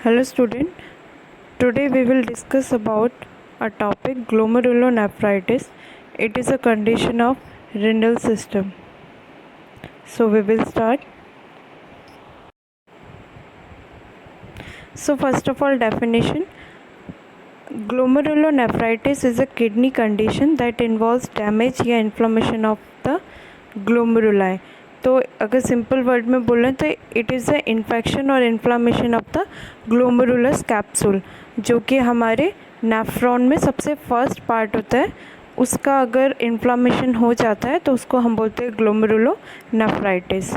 Hello student, today we will discuss about a topic glomerulonephritis. It is a condition of renal system. So we will start. So first of all, definition. Glomerulonephritis is a kidney condition that involves damage या inflammation of the glomeruli. तो अगर simple word में बोलें तो it is a infection और inflammation of the glomerulus capsule, जो कि हमारे नेफ्रॉन में सबसे फर्स्ट पार्ट होता है। उसका अगर इन्फ्लामेशन हो जाता है तो उसको हम बोलते हैं glomerulonephritis.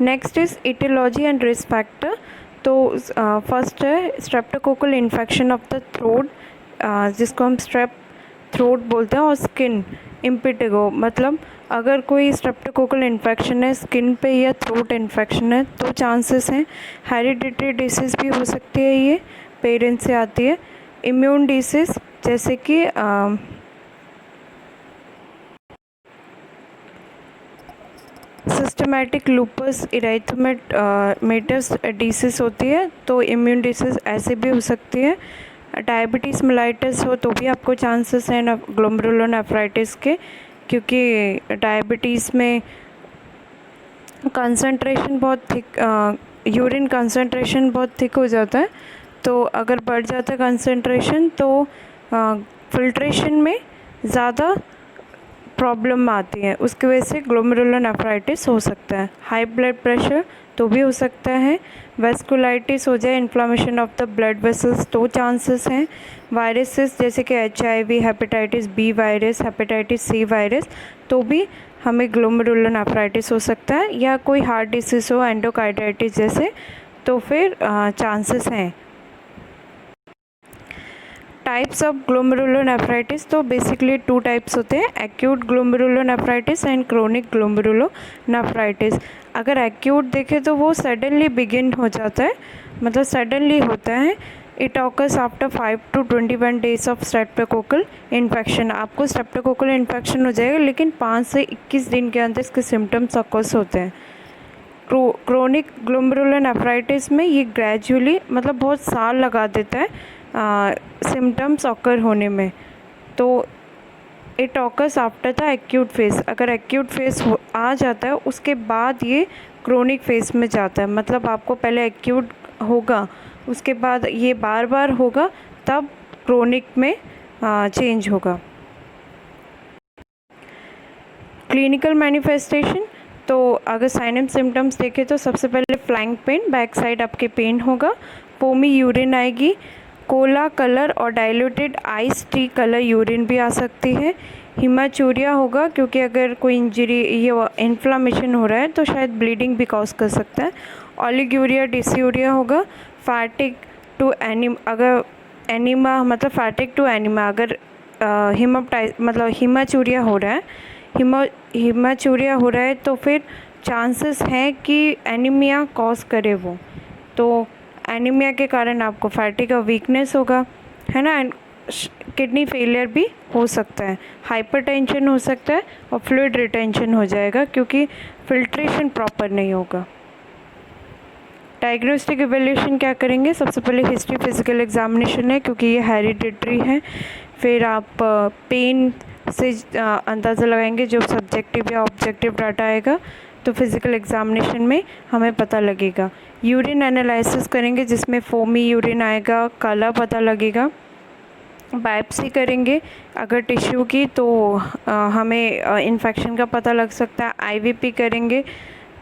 Next is etiology and risk factor. तो फर्स्ट है streptococcal infection of the throat, जिसको हम स्ट्रेप थ्रोट बोलते हैं, और स्किन इम्पिटिगो, मतलब अगर कोई स्ट्रेप्टोकोकल इन्फेक्शन है स्किन पे या थ्रोट इन्फेक्शन है तो चांसेस हैं। हेरिडिटरी डिसीज़ भी हो सकती है, ये पेरेंट्स से आती है। इम्यून डिसीज़ जैसे कि सिस्टमैटिक लूपस इरिथेमेटस डिसीज़ होती है, तो इम्यून डिसीज़ ऐसे भी हो सकती है। डायबिटीज़ मेलाइटस हो तो भी आपको चांसेस हैं ग्लोमेरुलोनेफ्राइटिस के, क्योंकि डायबिटीज़ में कंसंट्रेशन बहुत थिक, यूरिन कंसंट्रेशन बहुत थिक हो जाता है। तो अगर बढ़ जाता है कंसंट्रेशन तो फिल्ट्रेशन में ज़्यादा प्रॉब्लम आती है, उसकी वजह से ग्लोमेरुलोनेफ्राइटिस हो सकता है। हाई ब्लड प्रेशर तो भी हो सकता है। वेस्कुलाइटिस हो जाए, inflammation of the blood vessels, तो चांसेस हैं। वायरसेस जैसे कि HIV, hepatitis B virus, hepatitis C virus, तो भी हमें ग्लोमेरुलोनेफ्राइटिस हो सकता है। या कोई हार्ट डिसीज़ हो, एंडोकार्डाइटिस जैसे, तो फिर चांसेस हैं। टाइप्स ऑफ ग्लोमेरुलोनेफ्राइटिस, तो बेसिकली 2 टाइप्स होते हैं, acute glomerulonephritis and chronic glomerulonephritis. अगर एक्यूट देखें तो वो सडनली बिगिन हो जाता है, मतलब सडनली होता है। It occurs after 5 to 21 days of streptococcal infection. आपको स्ट्रेप्टोकोकल इन्फेक्शन हो जाएगा, लेकिन 5 से 21 दिन के अंदर इसके सिम्टम्स ऑकर्स होते हैं। क्रोनिक ग्लोमेरुलोनेफ्राइटिस में ये ग्रेजुअली, मतलब बहुत साल लगा देता है सिम्टम्स ऑकर होने में। तो it occurs after the acute phase. अगर एक्यूट फेज़ आ जाता है उसके बाद ये क्रोनिक फेज़ में जाता है, मतलब आपको पहले एक्यूट होगा, उसके बाद ये बार बार होगा, तब क्रोनिक में चेंज होगा। क्लिनिकल मैनिफेस्टेशन, तो अगर साइन एंड सिम्टम्स देखें तो सबसे पहले फ्लैंक पेन, बैक साइड आपके पेन होगा, फोमी यूरिन आएगी, कोला कलर और diluted ice tea colour urine भी आ सकती है। हिमाचूरिया होगा, क्योंकि अगर कोई इंजरी, ये इन्फ्लामेशन हो रहा है तो शायद ब्लीडिंग भी कॉज कर सकता है। ओलिग्यूरिया, डिस्यूरिया होगा। फैटिक टू अगर एनीमा, मतलब फैटिक टू एनीमा, अगर मतलब हिमाचूरिया हो रहा है, हिमाचूरिया हो रहा है तो फिर चांसेस हैं कि एनीमिया कॉज करे वो, तो एनीमिया के कारण आपको फैटिक और वीकनेस होगा, है ना। एंड किडनी फेलियर भी हो सकता है, हाइपरटेंशन हो सकता है, और फ्लूइड रिटेंशन हो जाएगा क्योंकि फिल्ट्रेशन प्रॉपर नहीं होगा। डायग्नोस्टिक इवैल्यूएशन क्या करेंगे? सबसे पहले हिस्ट्री फिजिकल एग्जामिनेशन है, क्योंकि ये हेरिडिटरी है। फिर आप पेन से अंदाज़ा लगाएंगे, जो सब्जेक्टिव या ऑब्जेक्टिव डाटा आएगा तो फिज़िकल एग्जामिनेशन में हमें पता लगेगा। यूरिन एनालिसिस करेंगे, जिसमें फोमी यूरिन आएगा, काला पता लगेगा। बायोप्सी करेंगे अगर टिश्यू की, तो हमें इन्फेक्शन का पता लग सकता है। IVP करेंगे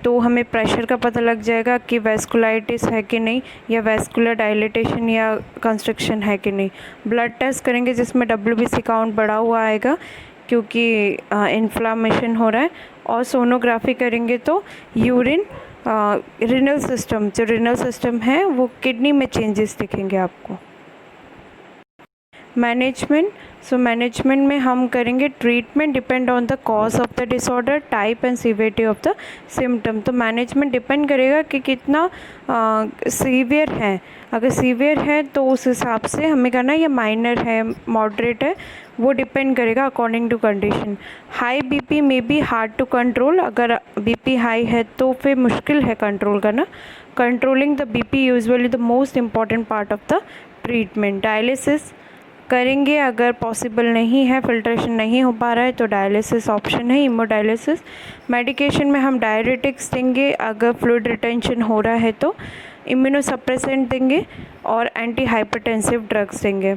तो हमें प्रेशर का पता लग जाएगा कि वेस्कुलाइटिस है कि नहीं, या वेस्कुलर डायलिटेशन या कंस्ट्रक्शन है कि नहीं। ब्लड टेस्ट करेंगे, जिसमें WBC काउंट बढ़ा हुआ आएगा क्योंकि इन्फ्लामेशन हो रहा है। और सोनोग्राफी करेंगे तो यूरिन, रिनल सिस्टम, जो रिनल सिस्टम है वो किडनी में चेंजेस दिखेंगे आपको। मैनेजमेंट, सो मैनेजमेंट में हम करेंगे treatment depend on the cause of the disorder, type and severity of the symptom. तो मैनेजमेंट डिपेंड करेगा कि कितना सीवियर है। अगर सीवियर है तो उस हिसाब से हमें करना है, या माइनर है, मॉडरेट है, वो डिपेंड करेगा according to condition. High BP में बी हार्ड टू कंट्रोल, अगर बीपी हाई है तो फिर मुश्किल है कंट्रोल करना। Controlling the BP usually the most important part of the treatment. Dialysis करेंगे, अगर पॉसिबल नहीं है, फिल्ट्रेशन नहीं हो पा रहा है तो डायलिसिस ऑप्शन है, हीमोडायलिसिस। मेडिकेशन में हम डायरेटिक्स देंगे, अगर फ्लूइड रिटेंशन हो रहा है तो इम्यूनोसप्रेसेंट देंगे और एंटी हाइपरटेंसिव ड्रग्स देंगे।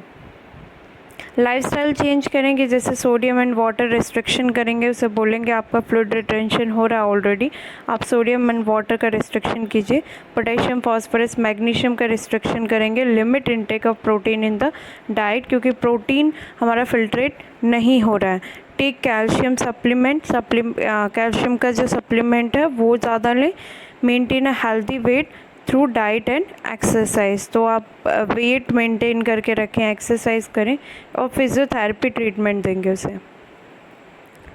लाइफस्टाइल चेंज करेंगे, जैसे सोडियम एंड वाटर रिस्ट्रिक्शन करेंगे, उसे बोलेंगे आपका फ्लूइड रिटेंशन हो रहा है ऑलरेडी, आप सोडियम एंड वाटर का रिस्ट्रिक्शन कीजिए। पोटेशियम, फॉस्फोरस, मैग्नीशियम का रिस्ट्रिक्शन करेंगे। Limit intake of protein in the diet, क्योंकि प्रोटीन हमारा फिल्ट्रेट नहीं हो रहा है। टेक कैल्शियम सप्लीमेंट, कैल्शियम का जो सप्लीमेंट है वो ज़्यादा लें। Maintain a healthy weight through diet and exercise, तो आप वेट मेंटेन करके रखें, एक्सरसाइज करें और फिजियोथेरेपी ट्रीटमेंट देंगे उसे।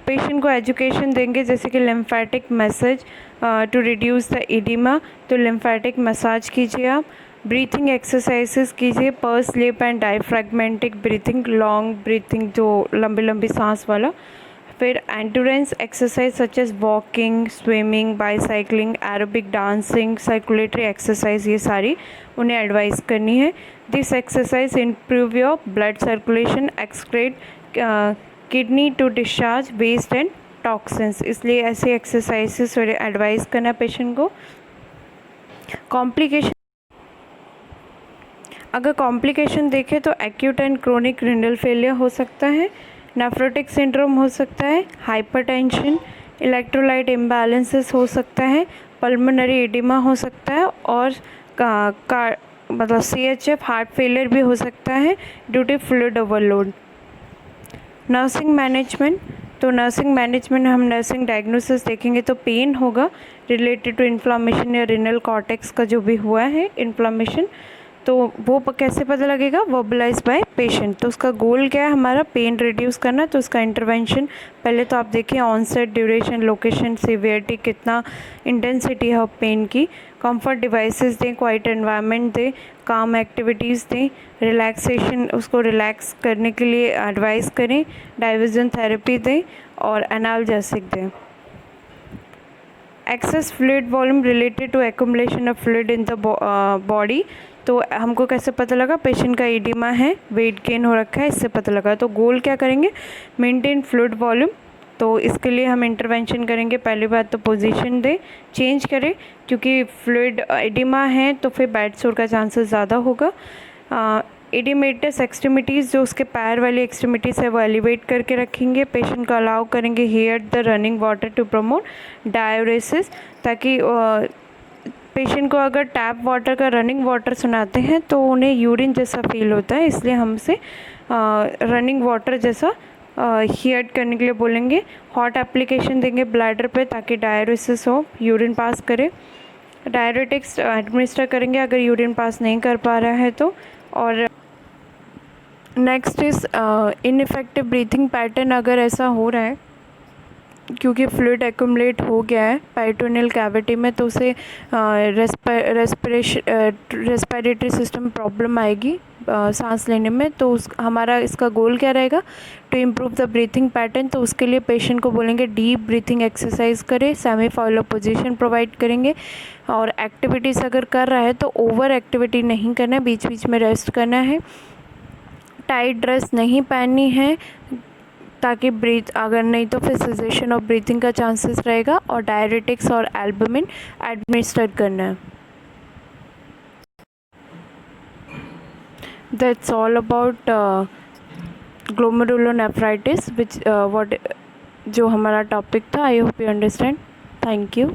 पेशेंट को एजुकेशन देंगे, जैसे कि lymphatic massage to reduce the oedema, तो लिम्फेटिक मसाज कीजिए आप। ब्रीथिंग एक्सरसाइजेस कीजिए, purse lip and diaphragmatic breathing, long breathing जो लंबी लंबी सांस वाला। फिर endurance exercise such as walking, swimming, bicycling, aerobic dancing, circulatory exercise, ये सारी उन्हें एडवाइस करनी है। This exercise improve your blood circulation, excrete kidney to discharge waste and toxins, इसलिए ऐसे एक्सरसाइजेस एडवाइस करना पेशेंट को। कॉम्प्लिकेशन, अगर कॉम्प्लिकेशन देखें तो acute and chronic renal failure हो सकता है, नेफ्रोटिक सिंड्रोम हो सकता है, हाइपरटेंशन, इलेक्ट्रोलाइट इम्बैलेंसेस हो सकता है, पल्मोनरी एडिमा हो सकता है और मतलब CHF हार्ट फेलियर भी हो सकता है due to fluid overload. Nursing management, तो नर्सिंग मैनेजमेंट में हम नर्सिंग डायग्नोसिस देखेंगे तो पेन होगा रिलेटेड टू इन्फ्लामेशन या रिनल कॉर्टेक्स का जो भी हुआ है इन्फ्लामेशन, तो वो कैसे पता लगेगा, वर्बलाइज बाय पेशेंट। तो उसका गोल क्या है हमारा, पेन रिड्यूस करना, तो उसका इंटरवेंशन पहले तो आप देखिए ऑनसेट, ड्यूरेशन, लोकेशन, सीवियरिटी, कितना इंटेंसिटी है पेन की। कंफर्ट डिवाइसेस दें, क्वाइट एनवायरनमेंट दें, काम एक्टिविटीज़ दें, रिलैक्सेशन, उसको रिलैक्स करने के लिए एडवाइस करें, डाइवर्जन थेरेपी दें और एनाल्जेसिक दें। Excess fluid volume related to accumulation of fluid in the body, तो हमको कैसे पता लगा, पेशेंट का एडिमा है, वेट गेन हो रखा है, इससे पता लगा। तो गोल क्या करेंगे, मेंटेन फ्लूइड वॉल्यूम, तो इसके लिए हम इंटरवेंशन करेंगे। पहली बात तो पोजीशन दें, चेंज करें, क्योंकि फ्लूइड एडिमा है तो फिर बेड सोर का चांसेस ज़्यादा होगा। एडिमेटस एक्सट्रीमिटीज़, जो उसके पैर वाली एक्सट्रीमिटीज़ है वो एलिवेट करके रखेंगे। पेशेंट को अलाउ करेंगे hear the running water to promote diuresis, ताकि पेशेंट को अगर टैप वाटर का रनिंग वाटर सुनाते हैं तो उन्हें यूरिन जैसा फील होता है, इसलिए हमसे रनिंग वाटर जैसा हियर करने के लिए बोलेंगे। हॉट एप्लीकेशन देंगे ब्लैडर पे ताकि डायरेसिस हो, यूरिन पास करे। डायरेटिक्स एडमिनिस्टर करेंगे अगर यूरिन पास नहीं कर पा रहा है तो। और next is ineffective breathing pattern, अगर ऐसा हो रहा है क्योंकि फ्लूइड एक्यूमुलेट हो गया है पेरिटोनियल कैविटी में, तो उसे रेस्पिरेटरी सिस्टम प्रॉब्लम आएगी सांस लेने में। तो हमारा इसका गोल क्या रहेगा, to improve the breathing pattern, तो उसके लिए पेशेंट को बोलेंगे डीप ब्रीथिंग एक्सरसाइज करे, सेमी फॉलो पोजीशन प्रोवाइड करेंगे। और एक्टिविटीज़ अगर कर रहा है तो ओवर एक्टिविटी नहीं करना है, बीच बीच में रेस्ट करना है। टाइट ड्रेस नहीं पहननी है ताकि ब्रीथ, अगर नहीं तो फिर सेसेशन ऑफ ब्रीथिंग का चांसेस रहेगा। और डायरेटिक्स और एल्बुमिन एडमिनिस्टर करना है। दैट्स ऑल अबाउट ग्लोमेरुलोनेफ्राइटिस, विच जो हमारा टॉपिक था। I hope you understand. Thank you.